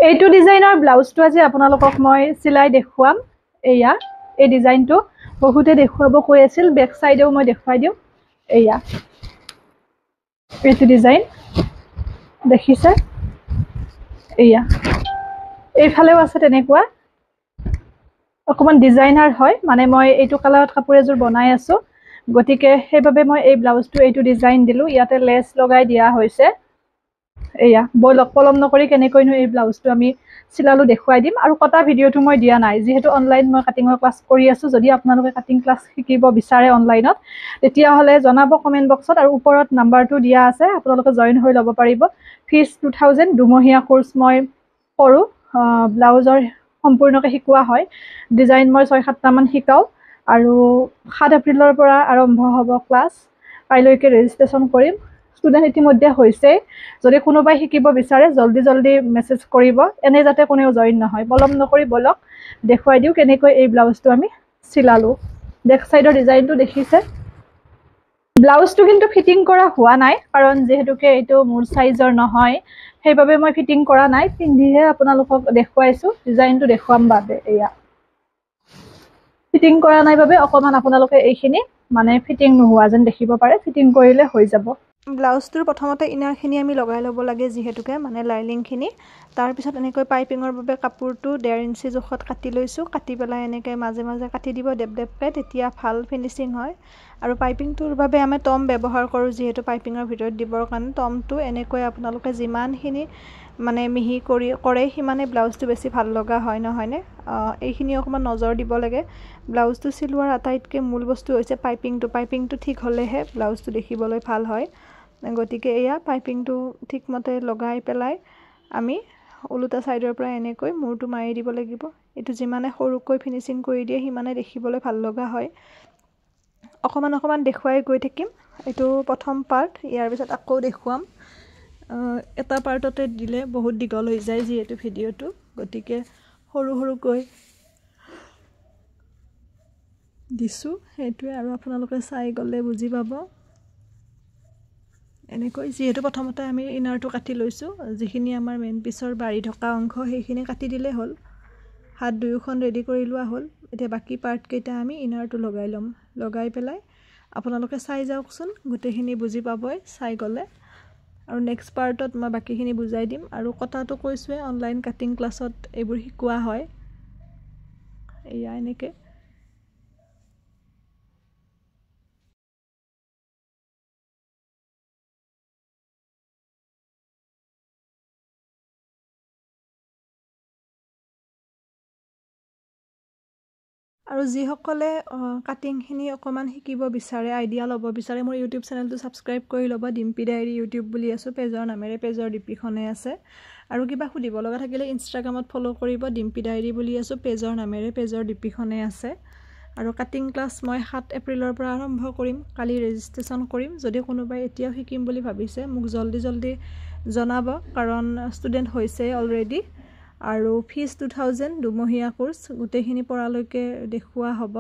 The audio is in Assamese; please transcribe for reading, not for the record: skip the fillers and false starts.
এইটো ডিজাইনৰ ব্লাউজটো আজি আপোনালোকক মই চিলাই দেখুৱাম এয়া এই ডিজাইনটো বহুতে দেখুৱাব কৈ আছিল বেক সাইডেও মই দেখুৱাই দিম এয়া এইটো ডিজাইন দেখিছে এয়া এইফালেও আছে তেনেকুৱা অকমান ডিজাইনাৰ হয় মানে মই এইটো কালাৰত কাপোৰ এযোৰ বনাই আছো গতিকে সেইভাবে মই এই ব্লাউজটো এইটো ডিজাইন দিলো ইয়াতে লেস লগাই দিয়া হৈছে এয়া বলক পলম নকৰি কেনেকৈনো এই ব্লাউজটো আমি চিলালো দেখুৱাই দিম আৰু কটা ভিডিওটো মই দিয়া নাই যেহেতু অনলাইন মই কাটিংৰ ক্লাছ কৰি আছো যদি আপোনালোকে কাটিং ক্লাছ শিকিব বিচাৰে অনলাইনত তেতিয়া হলে জনাব কমেন্ট বক্সত আৰু ওপৰত নাম্বাৰটো দিয়া আছে আপোনালোকে জয়েন হৈ ল'ব পাৰিব ফিজ 2000 দুমহীয়া কোৰ্স মই কৰো ব্লাউজৰ সম্পূৰ্ণকৈ শিকোৱা হয় ডিজাইন মই 6-7টা মান শিকাও আৰু 7 এপ্ৰিলৰ পৰা আৰম্ভ হ'ব ক্লাছ কাইলৈকে ৰেজিষ্ট্ৰেচন কৰিম স্টুডেন্ট ইতিমধ্যে হৈছে যদি কোনোবাই শিকিব বিচাৰে জলদি মেসেজ কৰিব এনে যাতে কোনেও জয়েন নহয় বলম নকৰি বলক দেখুৱাই দিও কেনেকৈ এই ব্লাউজটো আমি চিলালো বেক সাইডৰ ডিজাইনটো দেখিছে ব্লাউজটো কিন্তু ফিটিং কৰা হোৱা নাই কাৰণ যেহেতুকে এইটো মোৰ সাইজৰ নহয় সেইভাবে মই ফিটিং কৰা নাই পিন্ধিহে আপোনালোকক দেখুৱাইছো ডিজাইনটো দেখুৱাম বাবে এয়া ফিটিং কৰা নাই বাবে অকমান আপোনালোকে এইখিনি মানে ফিটিং নোহোৱা যেন দেখিব পাৰে ফিটিং কৰিলে হৈ যাব ব্লাউজটোৰ প্ৰথমতে ইনাৰখিনি আমি লগাই ল'ব লাগে যেহেতুকে মানে লাইনিংখিনি তাৰ পিছত এনেকৈ পাইপিংৰ বাবে কাপোৰটো 1.5 ইঞ্চি জোখত কাটি লৈছো কাটি পেলাই এনেকৈ মাজে মাজে কাটি দিব ডেপ তেতিয়া ভাল ফিনিশিং হয় আৰু পাইপিংটোৰ বাবে আমি টম ব্যৱহাৰ কৰো যেহেতু পাইপিংৰ ভিতৰত দিবৰ কাৰণে টমটো এনেকৈ আপোনালোকে যিমানখিনি মানে মিহি কৰে সিমানে ব্লাউজটো বেছি ভাল লগা হয় নহয়নে এইখিনি অকমান নজৰ দিব লাগে ব্লাউজটো সিলোৱাৰ আটাইতকৈ মূল বস্তু হৈছে পাইপিংটো ঠিক হলেহে ব্লাউজটো দেখিবলৈ ভাল হয় গতিকে এয়া পাইপিংটো ঠিকমতে লগাই পেলাই আমি উলুটা সাইডৰ পৰা এনেকৈ মূৰটো মাৰি দিব লাগিব এটো যিমানে সৰুকৈ ফিনিশিং কৰি দিয়ে সিমানে দেখিবলৈ ভাল লগা হয় অকমান দেখুৱাই গৈ থাকিম এটো প্ৰথম পাৰ্ট ইয়াৰ পিছত আকৌ দেখুৱাম এটা পাৰ্টতে দিলে বহুত দীঘল হৈ যায় যেহেতু ভিডিওটো গতিকে সৰুকৈ দিছো হেতুৱে আৰু আপোনালোকে চাই গলে বুজি পাব এনেকৈ যেহেতু প্ৰথমতে আমি ইনাৰটো কাটি লৈছো যিখিনি আমাৰ মেইন পিছৰ বাঢ়ি থকা অংশ সেইখিনি কাটি দিলে হ'ল হাত দুয়োখন ৰেডি কৰি লোৱা হ'ল এতিয়া বাকি পাৰ্ট কেইটা আমি ইনাৰটো লগাই লম লগাই পেলাই আপোনালোকে চাই যাওকচোন গুটেখিনি বুজি পাবই চাই গলে আৰু নেক্সট পাৰ্টত মই বাকিখিনি বুজাই দিম আৰু কথাটো কৈছোৱে অনলাইন কাটিং ক্লাছত এইবোৰ শিকোৱা হয় এয়া এনেকে আৰু যি সকলে কাটিংখিনি অকমান শিকিব বিচাৰে আইডিয়া ল'ব বিচাৰে মোৰ ইউটিউব চেনেলটো সাবস্ক্ৰাইব কৰি ল'ব ডিম্পি ডায়েৰী ইউটিউব বুলি আছে পেজৰ নামেৰে পেজৰ ডিপিখনে আছে আৰু কিবা খুদিব লগা থাকিলে ইনষ্টাগ্ৰামত ফলো কৰিব ডিম্পি ডায়েৰী বুলি আছে পেজৰ নামেৰে পেজৰ ডিপিখনে আছে আৰু কাটিং ক্লাছ মই 7 এপ্ৰিলৰ পৰা আৰম্ভ কৰিম কালি ৰেজিষ্ট্ৰেচন কৰিম যদি কোনোবাই এতিয়াও শিকিম বুলি ভাবিছে মোক জলদি জনাব কাৰণ ষ্টুডেন্ট হৈছে অলৰেডি আৰু ফিজ 2000 দুমহীয়া কোৰ্স গুটেখিনি পৰালৈকে দেখুৱা হ'ব